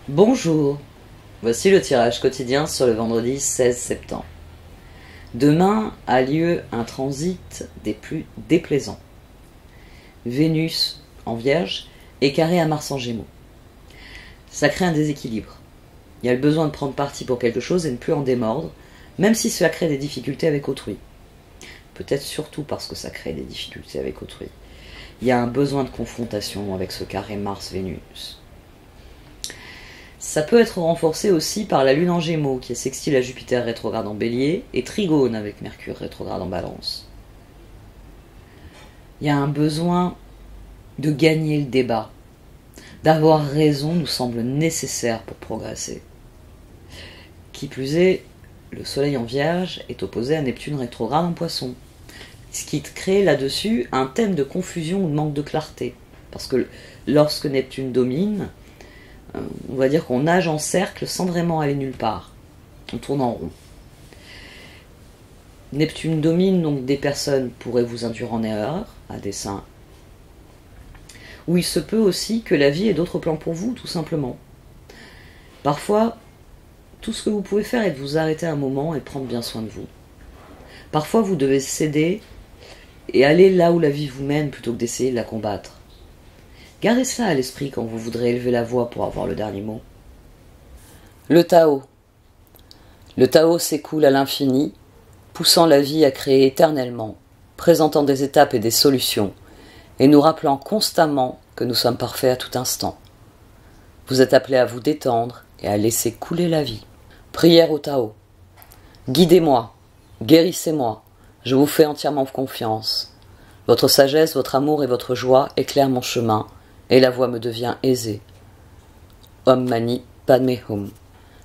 Bonjour, voici le tirage quotidien sur le vendredi 16 septembre. Demain a lieu un transit des plus déplaisants. Vénus en Vierge est carré à Mars en Gémeaux. Ça crée un déséquilibre. Il y a le besoin de prendre parti pour quelque chose et ne plus en démordre, même si cela crée des difficultés avec autrui. Peut-être surtout parce que ça crée des difficultés avec autrui. Il y a un besoin de confrontation avec ce carré Mars-Vénus. Ça peut être renforcé aussi par la Lune en Gémeaux, qui est sextile à Jupiter rétrograde en Bélier, et trigone avec Mercure rétrograde en Balance. Il y a un besoin de gagner le débat. D'avoir raison nous semble nécessaire pour progresser. Qui plus est, le Soleil en Vierge est opposé à Neptune rétrograde en Poisson, ce qui crée là-dessus un thème de confusion ou de manque de clarté. Parce que lorsque Neptune domine, on va dire qu'on nage en cercle sans vraiment aller nulle part. On tourne en rond. Neptune domine, donc des personnes pourraient vous induire en erreur, à dessein. Ou il se peut aussi que la vie ait d'autres plans pour vous, tout simplement. Parfois, tout ce que vous pouvez faire est de vous arrêter un moment et prendre bien soin de vous. Parfois, vous devez céder et aller là où la vie vous mène plutôt que d'essayer de la combattre. Gardez cela à l'esprit quand vous voudrez élever la voix pour avoir le dernier mot. Le Tao. Le Tao s'écoule à l'infini, poussant la vie à créer éternellement, présentant des étapes et des solutions, et nous rappelant constamment que nous sommes parfaits à tout instant. Vous êtes appelés à vous détendre et à laisser couler la vie. Prière au Tao. Guidez-moi, guérissez-moi, je vous fais entièrement confiance. Votre sagesse, votre amour et votre joie éclairent mon chemin, et la voie me devient aisée. Om Mani Padme Hum.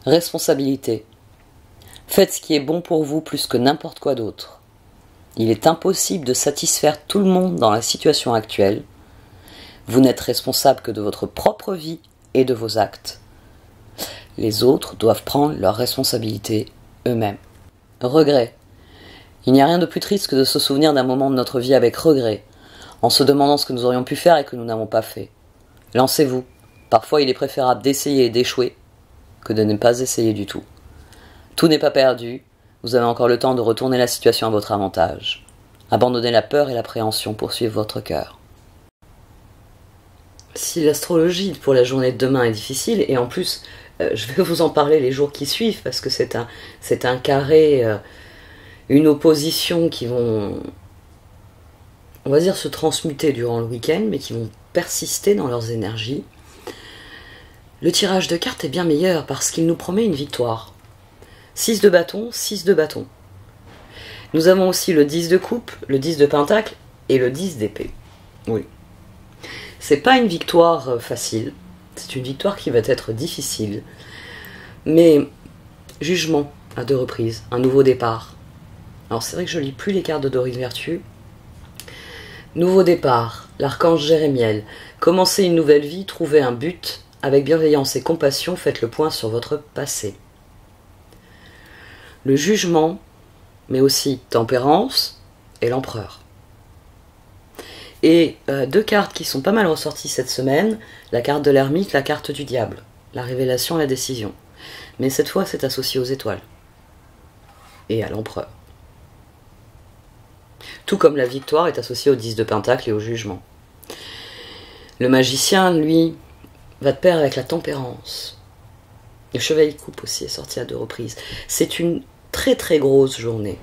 Responsabilité. Faites ce qui est bon pour vous plus que n'importe quoi d'autre. Il est impossible de satisfaire tout le monde dans la situation actuelle. Vous n'êtes responsable que de votre propre vie et de vos actes. Les autres doivent prendre leurs responsabilités eux-mêmes. Regret. Il n'y a rien de plus triste que de se souvenir d'un moment de notre vie avec regret, en se demandant ce que nous aurions pu faire et que nous n'avons pas fait. Lancez-vous. Parfois, il est préférable d'essayer et d'échouer que de ne pas essayer du tout. Tout n'est pas perdu. Vous avez encore le temps de retourner la situation à votre avantage. Abandonnez la peur et l'appréhension pour suivre votre cœur. Si l'astrologie pour la journée de demain est difficile, et en plus, je vais vous en parler les jours qui suivent, parce que c'est un carré, une opposition qui vont, on va dire, se transmuter durant le week-end, mais qui vont persister dans leurs énergies. Le tirage de cartes est bien meilleur parce qu'il nous promet une victoire. 6 de bâton, 6 de bâton. Nous avons aussi le 10 de coupe, le 10 de pentacle et le 10 d'épée. Oui. C'est pas une victoire facile, c'est une victoire qui va être difficile. Mais jugement à 2 reprises, un nouveau départ. Alors c'est vrai que je lis plus les cartes de Dorine Vertueux. Nouveau départ, l'archange Jérémiel. Commencez une nouvelle vie, trouvez un but. Avec bienveillance et compassion, faites le point sur votre passé. Le jugement, mais aussi tempérance et l'empereur. Et 2 cartes qui sont pas mal ressorties cette semaine, la carte de l'ermite, la carte du diable, la révélation et la décision. Mais cette fois, c'est associé aux étoiles et à l'empereur. Tout comme la victoire est associée au 10 de pentacle et au jugement. Le magicien, lui, va de pair avec la tempérance. Le chevalier de coupe aussi est sorti à 2 reprises. C'est une très très grosse journée.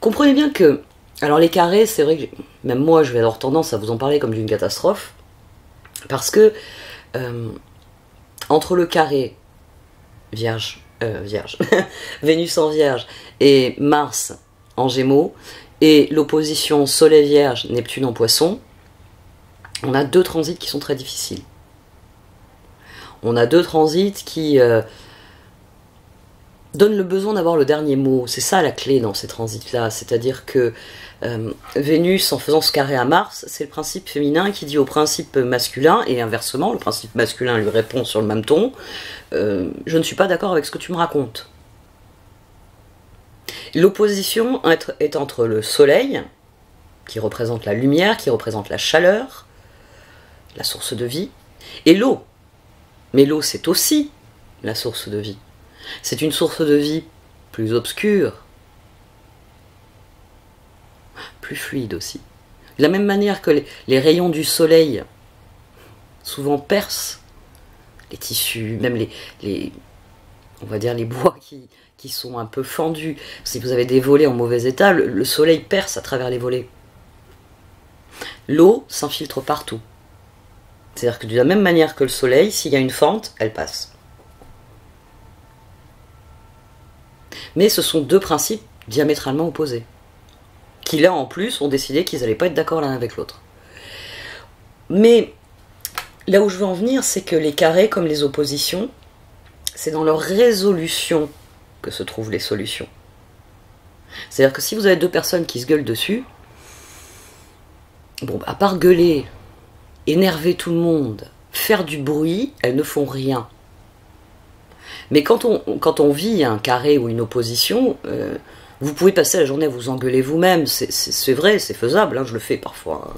Comprenez bien que, alors les carrés, c'est vrai que même moi je vais avoir tendance à vous en parler comme d'une catastrophe, parce que entre le carré Vierge, Vénus en Vierge et Mars en Gémeaux, et l'opposition Soleil Vierge, Neptune en Poisson, on a 2 transits qui sont très difficiles. On a 2 transits qui donnent le besoin d'avoir le dernier mot. C'est ça la clé dans ces transits-là. C'est-à-dire que Vénus, en faisant ce carré à Mars, c'est le principe féminin qui dit au principe masculin, et inversement, le principe masculin lui répond sur le même ton, je ne suis pas d'accord avec ce que tu me racontes. L'opposition est entre le soleil, qui représente la lumière, qui représente la chaleur, la source de vie, et l'eau, Mais l'eau, c'est aussi la source de vie. C'est une source de vie plus obscure, plus fluide aussi. De la même manière que les rayons du soleil souvent percent les tissus, même on va dire les bois qui sont un peu fendus. Si vous avez des volets en mauvais état, le soleil perce à travers les volets. L'eau s'infiltre partout. C'est-à-dire que de la même manière que le soleil, s'il y a une fente, elle passe. Mais ce sont deux principes diamétralement opposés, qui là en plus ont décidé qu'ils n'allaient pas être d'accord l'un avec l'autre. Mais là où je veux en venir, c'est que les carrés, comme les oppositions, c'est dans leur résolution que se trouvent les solutions. C'est-à-dire que si vous avez deux personnes qui se gueulent dessus, bon, à part gueuler, énerver tout le monde, faire du bruit, elles ne font rien. Mais quand on vit un carré ou une opposition, vous pouvez passer la journée à vous engueuler vous-même, c'est vrai, c'est faisable, hein, je le fais parfois.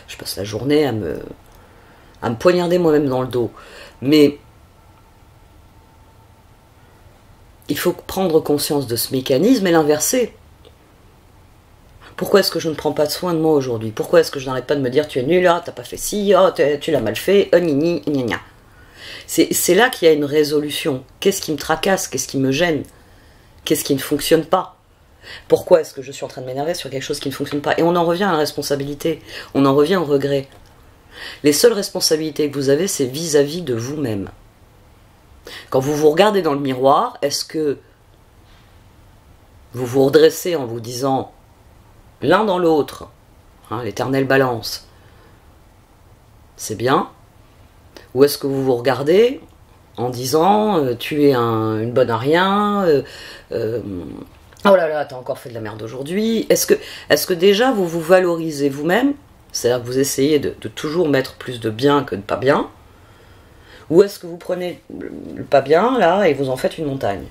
Je passe la journée à me poignarder moi-même dans le dos. Mais il faut prendre conscience de ce mécanisme et l'inverser. Pourquoi est-ce que je ne prends pas soin de moi aujourd'hui? Pourquoi est-ce que je n'arrête pas de me dire tu es nul, ah, t'as pas fait ci, oh, tu l'as mal fait, gna gna. C'est là qu'il y a une résolution. Qu'est-ce qui me tracasse? Qu'est-ce qui me gêne? Qu'est-ce qui ne fonctionne pas? Pourquoi est-ce que je suis en train de m'énerver sur quelque chose qui ne fonctionne pas? Et on en revient à la responsabilité, on en revient au regret. Les seules responsabilités que vous avez, c'est vis-à-vis de vous-même. Quand vous vous regardez dans le miroir, est-ce que vous vous redressez en vous disant l'un dans l'autre, hein, l'éternelle balance, c'est bien? Ou est-ce que vous vous regardez en disant tu es une bonne à rien, oh là là, t'as encore fait de la merde aujourd'hui? Est-ce que déjà vous vous valorisez vous-même? C'est-à-dire que vous essayez de toujours mettre plus de bien que de pas bien? Ou est-ce que vous prenez le pas bien là et vous en faites une montagne?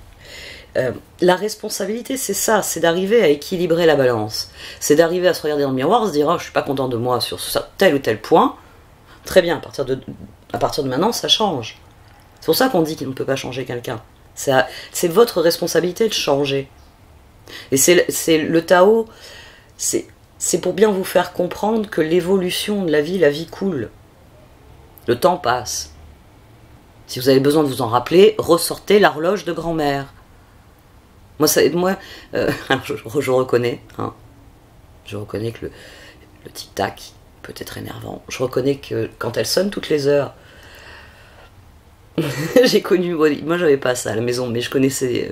La responsabilité, c'est ça, c'est d'arriver à équilibrer la balance. C'est d'arriver à se regarder dans le miroir, se dire oh, je suis pas content de moi sur tel ou tel point. Très bien, à partir de maintenant, ça change. C'est pour ça qu'on dit qu'il ne peut pas changer quelqu'un. C'est votre responsabilité de changer. Et c'est le Tao, c'est pour bien vous faire comprendre que l'évolution de la vie coule. Le temps passe. Si vous avez besoin de vous en rappeler, ressortez l'horloge de grand-mère. Je reconnais, hein, je reconnais que le tic-tac peut être énervant. Je reconnais que quand elle sonne toutes les heures, j'ai connu, moi j'avais pas ça à la maison, mais je connaissais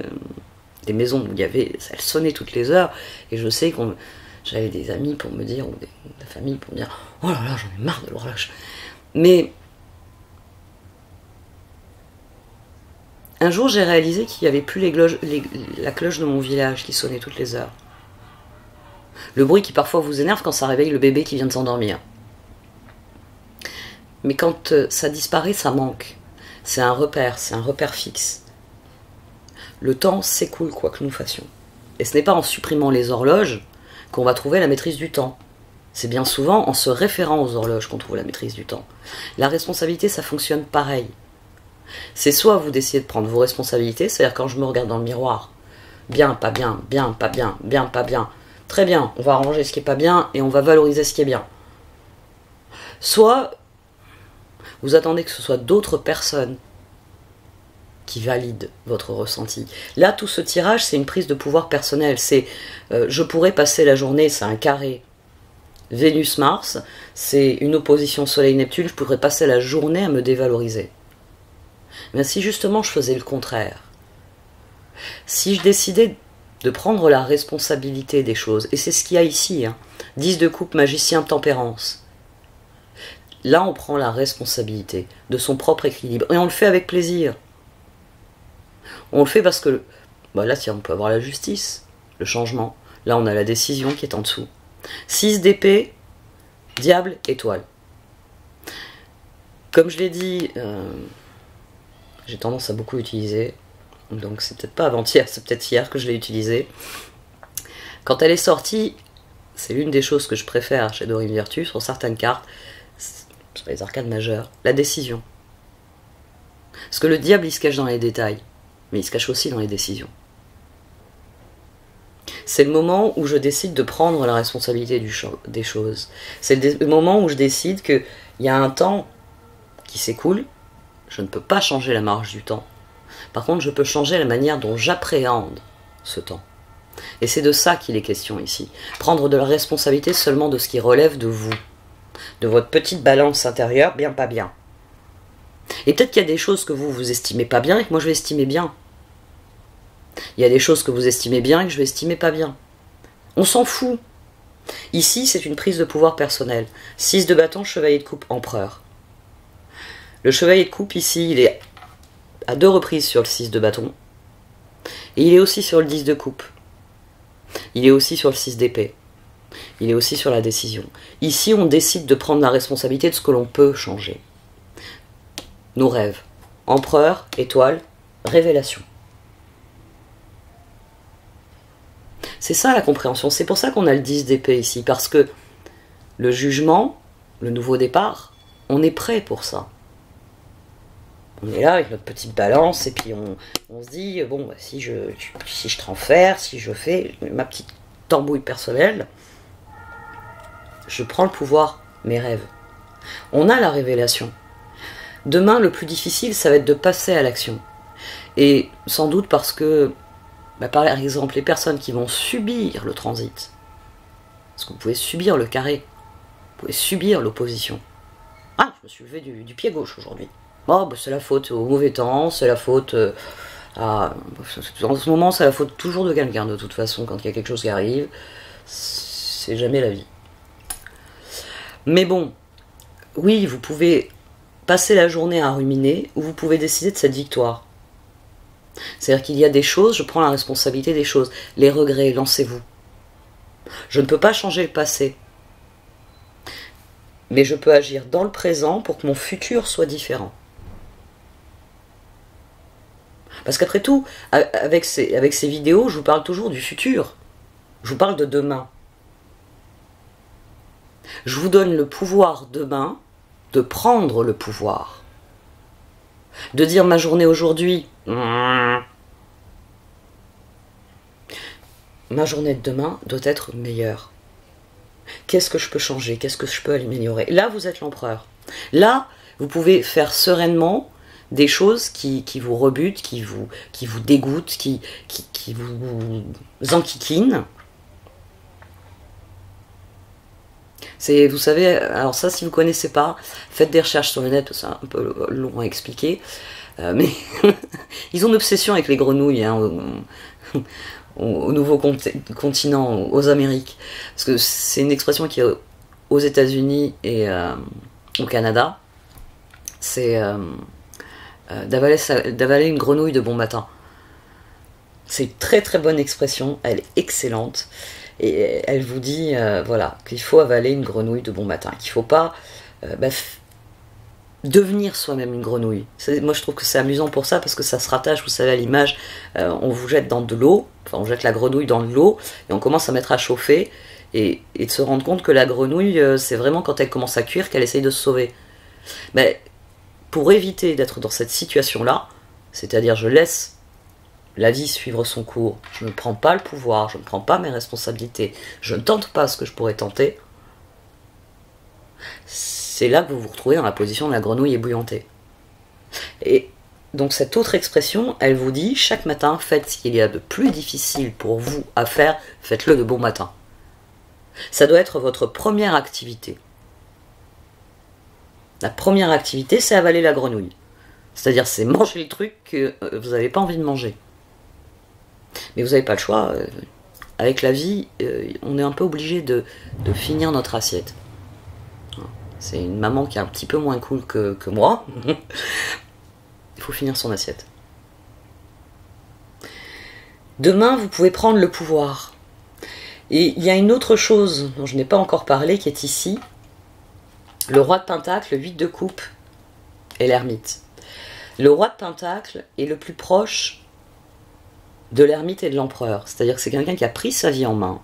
des maisons où elle sonnait toutes les heures, et je sais que j'avais des amis pour me dire, ou de la famille pour me dire, oh là là, j'en ai marre de l'horloge. Mais un jour, j'ai réalisé qu'il n'y avait plus la cloche de mon village qui sonnait toutes les heures. Le bruit qui parfois vous énerve quand ça réveille le bébé qui vient de s'endormir. Mais quand ça disparaît, ça manque. C'est un repère fixe. Le temps s'écoule quoi que nous fassions. Et ce n'est pas en supprimant les horloges qu'on va trouver la maîtrise du temps. C'est bien souvent en se référant aux horloges qu'on trouve la maîtrise du temps. La responsabilité, ça fonctionne pareil. C'est soit vous décidez de prendre vos responsabilités, c'est-à-dire quand je me regarde dans le miroir, bien, pas bien, bien, pas bien, bien, pas bien, très bien, on va arranger ce qui est pas bien et on va valoriser ce qui est bien. Soit vous attendez que ce soit d'autres personnes qui valident votre ressenti. Là, tout ce tirage, c'est une prise de pouvoir personnel. C'est je pourrais passer la journée, c'est un carré Vénus-Mars, c'est une opposition Soleil-Neptune, je pourrais passer la journée à me dévaloriser. Mais si justement je faisais le contraire, si je décidais de prendre la responsabilité des choses, et c'est ce qu'il y a ici, hein, 10 de coupe, magicien, tempérance, là on prend la responsabilité de son propre équilibre, et on le fait avec plaisir. On le fait parce que, là tiens, on peut avoir la justice, le changement, là on a la décision qui est en dessous. 6 d'épée, diable, étoile. Comme je l'ai dit, j'ai tendance à beaucoup utiliser, donc c'est peut-être pas avant-hier, c'est peut-être hier que je l'ai utilisé. Quand elle est sortie, c'est l'une des choses que je préfère chez Dorine Virtue, sur certaines cartes, sur les arcades majeures, la décision. Parce que le diable, il se cache dans les détails, mais il se cache aussi dans les décisions. C'est le moment où je décide de prendre la responsabilité des choses. C'est le moment où je décide qu'il y a un temps qui s'écoule, je ne peux pas changer la marge du temps. Par contre, je peux changer la manière dont j'appréhende ce temps. Et c'est de ça qu'il est question ici. Prendre de la responsabilité seulement de ce qui relève de vous, de votre petite balance intérieure, bien pas bien. Et peut-être qu'il y a des choses que vous estimez pas bien et que moi je vais estimer bien. Il y a des choses que vous estimez bien et que je vais estimer pas bien. On s'en fout. Ici, c'est une prise de pouvoir personnelle. 6 de bâton, chevalier de coupe, empereur. Le chevalier de coupe, ici, il est à 2 reprises sur le 6 de bâton. Et il est aussi sur le 10 de coupe. Il est aussi sur le 6 d'épée. Il est aussi sur la décision. Ici, on décide de prendre la responsabilité de ce que l'on peut changer. Nos rêves. Empereur, étoile, révélation. C'est ça la compréhension. C'est pour ça qu'on a le 10 d'épée ici. Parce que le jugement, le nouveau départ, on est prêt pour ça. On est là avec notre petite balance et puis on se dit, bon, bah, si je transfère, si je fais ma petite tambouille personnelle, je prends le pouvoir, mes rêves. On a la révélation. Demain, le plus difficile, ça va être de passer à l'action. Et sans doute parce que, bah, par exemple, les personnes qui vont subir le transit, parce que vous pouvez subir le carré, vous pouvez subir l'opposition. Ah, je me suis levé du pied gauche aujourd'hui. Oh, bah, c'est la faute au mauvais temps, c'est la faute à... En ce moment, c'est la faute toujours de quelqu'un, de toute façon, quand il y a quelque chose qui arrive. C'est jamais la vie. Mais bon, oui, vous pouvez passer la journée à ruminer, ou vous pouvez décider de cette victoire. C'est-à-dire qu'il y a des choses, je prends la responsabilité des choses. Les regrets, lancez-vous. Je ne peux pas changer le passé. Mais je peux agir dans le présent pour que mon futur soit différent. Parce qu'après tout, avec ces vidéos, je vous parle toujours du futur. Je vous parle de demain. Je vous donne le pouvoir demain de prendre le pouvoir. De dire ma journée aujourd'hui, ma journée de demain doit être meilleure. Qu'est-ce que je peux changer? Qu'est-ce que je peux améliorer? Là, vous êtes l'empereur. Là, vous pouvez faire sereinement des choses qui vous rebutent, qui vous dégoûtent, qui vous enquiquinent. C'est, vous savez, alors ça, si vous ne connaissez pas, faites des recherches sur le net, c'est un peu long à expliquer, mais ils ont une obsession avec les grenouilles, hein, au nouveau continent, aux Amériques, parce que c'est une expression qui est aux États-Unis et au Canada, c'est d'avaler une grenouille de bon matin. C'est une très très bonne expression, elle est excellente. Et elle vous dit, voilà, qu'il faut avaler une grenouille de bon matin, qu'il ne faut pas devenir soi-même une grenouille. Moi, je trouve que c'est amusant pour ça, parce que ça se rattache, vous savez, à l'image, on vous jette dans de l'eau, enfin, on jette la grenouille dans de l'eau, et on commence à mettre à chauffer, et de se rendre compte que la grenouille, c'est vraiment quand elle commence à cuire qu'elle essaye de se sauver. Mais pour éviter d'être dans cette situation-là, c'est-à-dire je laisse la vie suivre son cours, je ne prends pas le pouvoir, je ne prends pas mes responsabilités, je ne tente pas ce que je pourrais tenter, c'est là que vous vous retrouvez dans la position de la grenouille ébouillantée. Et donc cette autre expression, elle vous dit, chaque matin, faites ce qu'il y a de plus difficile pour vous à faire, faites-le de bon matin. Ça doit être votre première activité. La première activité, c'est avaler la grenouille. C'est-à-dire, c'est manger le truc que vous n'avez pas envie de manger. Mais vous n'avez pas le choix. Avec la vie, on est un peu obligé de finir notre assiette. C'est une maman qui est un petit peu moins cool que moi. Il faut finir son assiette. Demain, vous pouvez prendre le pouvoir. Et il y a une autre chose dont je n'ai pas encore parlé qui est ici. Le roi de Pentacle, le 8 de coupe et l'ermite. Le roi de Pentacle est le plus proche de l'ermite et de l'empereur. C'est-à-dire que c'est quelqu'un qui a pris sa vie en main,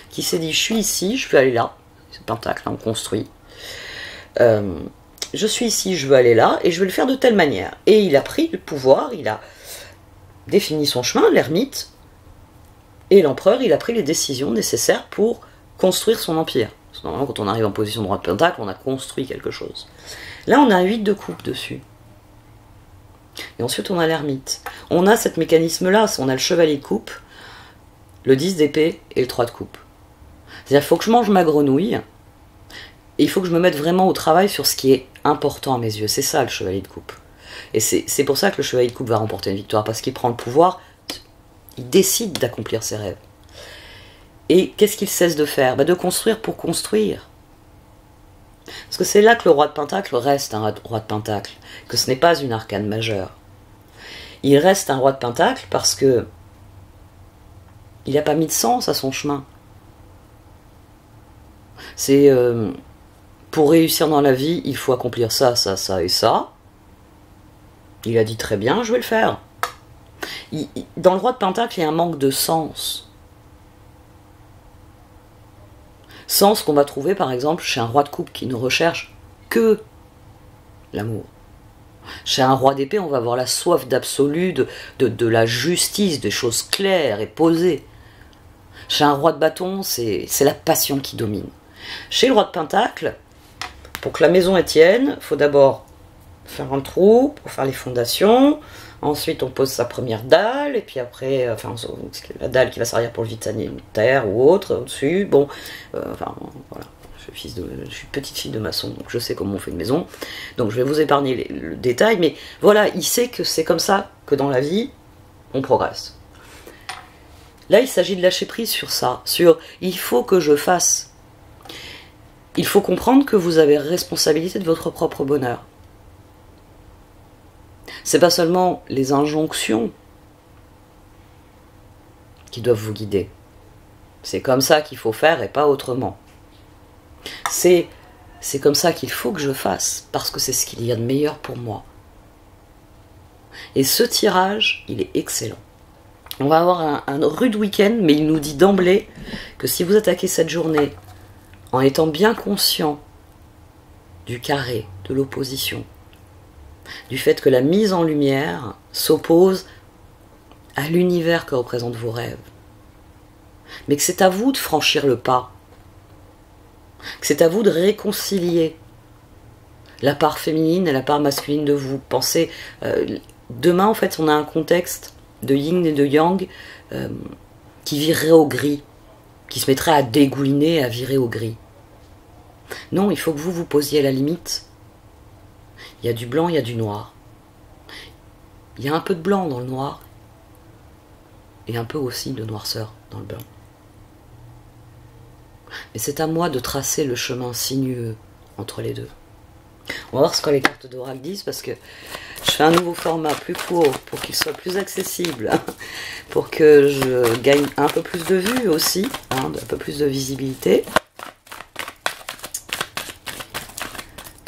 qui s'est dit, je suis ici, je peux aller là. C'est Pentacle, là, on construit. je suis ici, je veux aller là, et je vais le faire de telle manière. Et il a pris le pouvoir, il a défini son chemin, l'ermite, et l'empereur, il a pris les décisions nécessaires pour construire son empire. Parce que normalement, quand on arrive en position de roi de pentacle, on a construit quelque chose. Là, on a un 8 de coupe dessus. Et ensuite, on a l'ermite. On a ce mécanisme-là, on a le chevalier de coupe, le 10 d'épée et le 3 de coupe. C'est-à-dire qu'il faut que je mange ma grenouille, et il faut que je me mette vraiment au travail sur ce qui est important à mes yeux. C'est ça, le chevalier de coupe. Et c'est pour ça que le chevalier de coupe va remporter une victoire, parce qu'il prend le pouvoir, il décide d'accomplir ses rêves. Et qu'est-ce qu'il cesse de faire? De construire pour construire. Parce que c'est là que le roi de pentacle reste un roi de pentacle, que ce n'est pas une arcane majeure. Il reste un roi de pentacle parce que il n'a pas mis de sens à son chemin. C'est pour réussir dans la vie, il faut accomplir ça, ça, ça et ça. Il a dit très bien, je vais le faire. Dans le roi de pentacle, il y a un manque de sens. Sens qu'on va trouver par exemple chez un roi de coupe qui ne recherche que l'amour. Chez un roi d'épée, on va avoir la soif d'absolu, de la justice, des choses claires et posées. Chez un roi de bâton, c'est la passion qui domine. Chez le roi de pentacle, pour que la maison tienne, il faut d'abord faire un trou pour faire les fondations. Ensuite, on pose sa première dalle, et puis après, enfin, la dalle qui va servir pour le vide sanitaire ou autre, au-dessus. Bon, enfin, voilà. Je suis petite fille de maçon, donc je sais comment on fait une maison. Donc je vais vous épargner le détail, mais voilà, il sait que c'est comme ça que dans la vie, on progresse. Là, il s'agit de lâcher prise sur ça, sur il faut que je fasse. Il faut comprendre que vous avez responsabilité de votre propre bonheur. C'est pas seulement les injonctions qui doivent vous guider. C'est comme ça qu'il faut faire et pas autrement. C'est comme ça qu'il faut que je fasse, parce que c'est ce qu'il y a de meilleur pour moi. Et ce tirage, il est excellent. On va avoir un rude week-end, mais il nous dit d'emblée que si vous attaquez cette journée en étant bien conscient du carré, de l'opposition, du fait que la mise en lumière s'oppose à l'univers que représentent vos rêves, mais que c'est à vous de franchir le pas, que c'est à vous de réconcilier la part féminine et la part masculine de vous. Pensez, demain en fait on a un contexte de yin et de yang qui virerait au gris, qui se mettrait à dégouliner, à virer au gris. Non, il faut que vous vous posiez à la limite. Il y a du blanc, il y a du noir. Il y a un peu de blanc dans le noir et un peu aussi de noirceur dans le blanc. Mais c'est à moi de tracer le chemin sinueux entre les deux. On va voir ce que les cartes d'oracle disent, parce que je fais un nouveau format plus court pour qu'il soit plus accessible, pour que je gagne un peu plus de vue aussi, un peu plus de visibilité.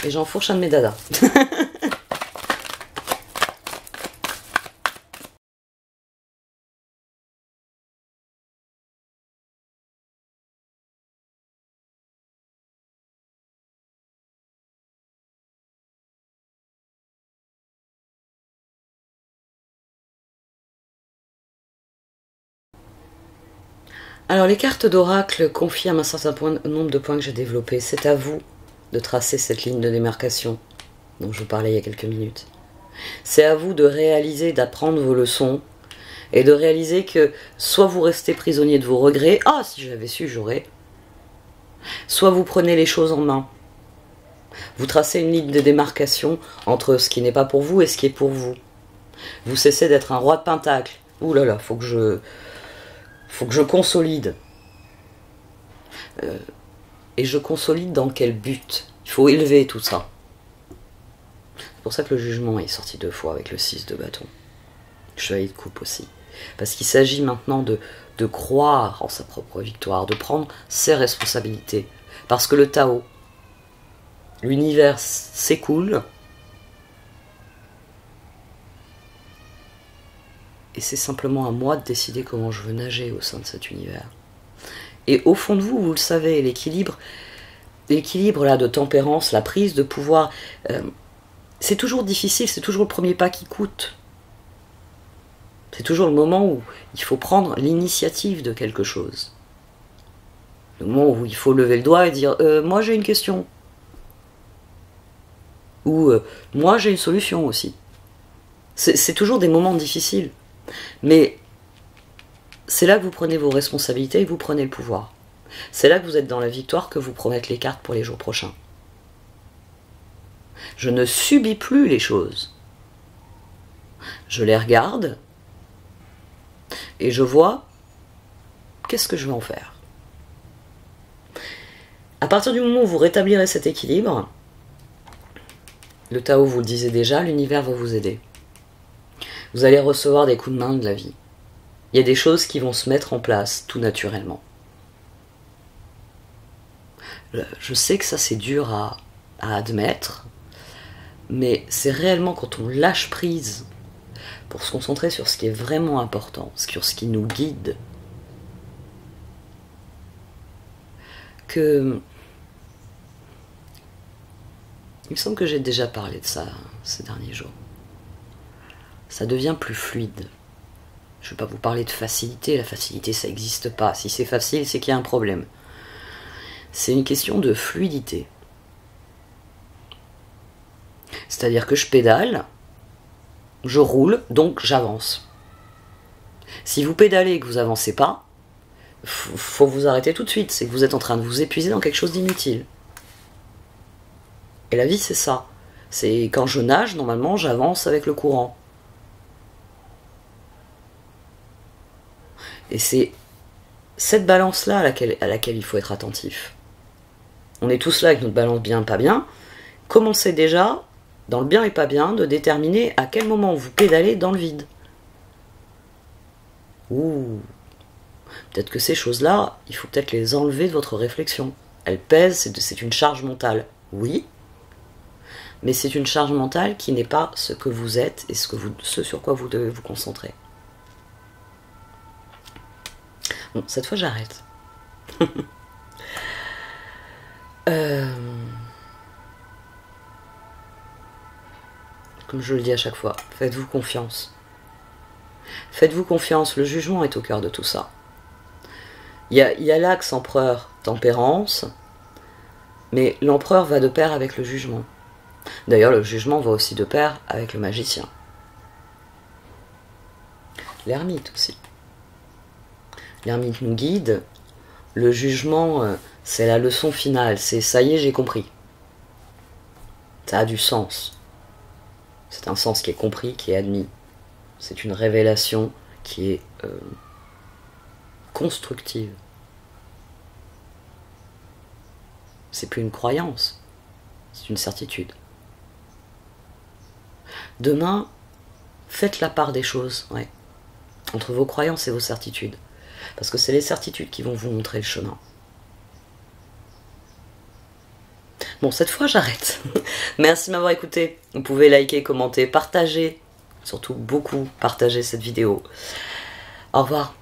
Et j'enfourche un de mes dadas. Alors les cartes d'oracle confirment un certain nombre de points que j'ai développés. C'est à vous de tracer cette ligne de démarcation dont je vous parlais il y a quelques minutes. C'est à vous de réaliser, d'apprendre vos leçons et de réaliser que soit vous restez prisonnier de vos regrets, « Ah, si j'avais su, j'aurais », soit vous prenez les choses en main. Vous tracez une ligne de démarcation entre ce qui n'est pas pour vous et ce qui est pour vous. Vous cessez d'être un roi de pentacle. Ouh là là, faut que je consolide. Et je consolide dans quel but? Il faut élever tout ça. C'est pour ça que le jugement est sorti 2 fois avec le 6 de bâton. Le chevalier de coupe aussi. Parce qu'il s'agit maintenant de croire en sa propre victoire, de prendre ses responsabilités. Parce que le Tao, l'univers s'écoule, et c'est simplement à moi de décider comment je veux nager au sein de cet univers. Et au fond de vous, vous le savez, l'équilibre, l'équilibre là de tempérance, la prise de pouvoir, c'est toujours difficile, c'est toujours le premier pas qui coûte. C'est toujours le moment où il faut prendre l'initiative de quelque chose. Le moment où il faut lever le doigt et dire moi j'ai une question. Ou moi j'ai une solution aussi. C'est toujours des moments difficiles. Mais c'est là que vous prenez vos responsabilités et vous prenez le pouvoir. C'est là que vous êtes dans la victoire, que vous promettez les cartes pour les jours prochains. Je ne subis plus les choses. Je les regarde et je vois qu'est-ce que je vais en faire. À partir du moment où vous rétablirez cet équilibre, le Tao vous le disait déjà, l'univers va vous aider. Vous allez recevoir des coups de main de la vie. Il y a des choses qui vont se mettre en place tout naturellement. Je sais que ça c'est dur à admettre, mais c'est réellement quand on lâche prise pour se concentrer sur ce qui est vraiment important, sur ce qui nous guide, que... Il me semble que j'ai déjà parlé de ça ces derniers jours. Ça devient plus fluide. Je ne vais pas vous parler de facilité, la facilité ça n'existe pas. Si c'est facile, c'est qu'il y a un problème. C'est une question de fluidité. C'est-à-dire que je pédale, je roule, donc j'avance. Si vous pédalez et que vous avancez pas, faut vous arrêter tout de suite. C'est que vous êtes en train de vous épuiser dans quelque chose d'inutile. Et la vie, c'est ça. C'est quand je nage, normalement, j'avance avec le courant. Et c'est cette balance-là à laquelle il faut être attentif. On est tous là avec notre balance bien, pas bien. Commencez déjà, dans le bien et pas bien, de déterminer à quel moment vous pédalez dans le vide. Ouh, peut-être que ces choses-là, il faut peut-être les enlever de votre réflexion. Elles pèsent, c'est une charge mentale. Oui, mais c'est une charge mentale qui n'est pas ce que vous êtes et ce sur quoi vous devez vous concentrer. Bon, cette fois j'arrête. Comme je le dis à chaque fois, faites-vous confiance. Faites-vous confiance, le jugement est au cœur de tout ça. Il y a l'axe empereur-tempérance, mais l'empereur va de pair avec le jugement. D'ailleurs, le jugement va aussi de pair avec le magicien. L'ermite aussi. L'ermite nous guide. Le jugement, c'est la leçon finale. C'est ça y est, j'ai compris. Ça a du sens. C'est un sens qui est compris, qui est admis. C'est une révélation qui est constructive. C'est plus une croyance, c'est une certitude. Demain, faites la part des choses, ouais, entre vos croyances et vos certitudes. Parce que c'est les certitudes qui vont vous montrer le chemin. Bon, cette fois, j'arrête. Merci de m'avoir écouté. Vous pouvez liker, commenter, partager. Surtout beaucoup partager cette vidéo. Au revoir.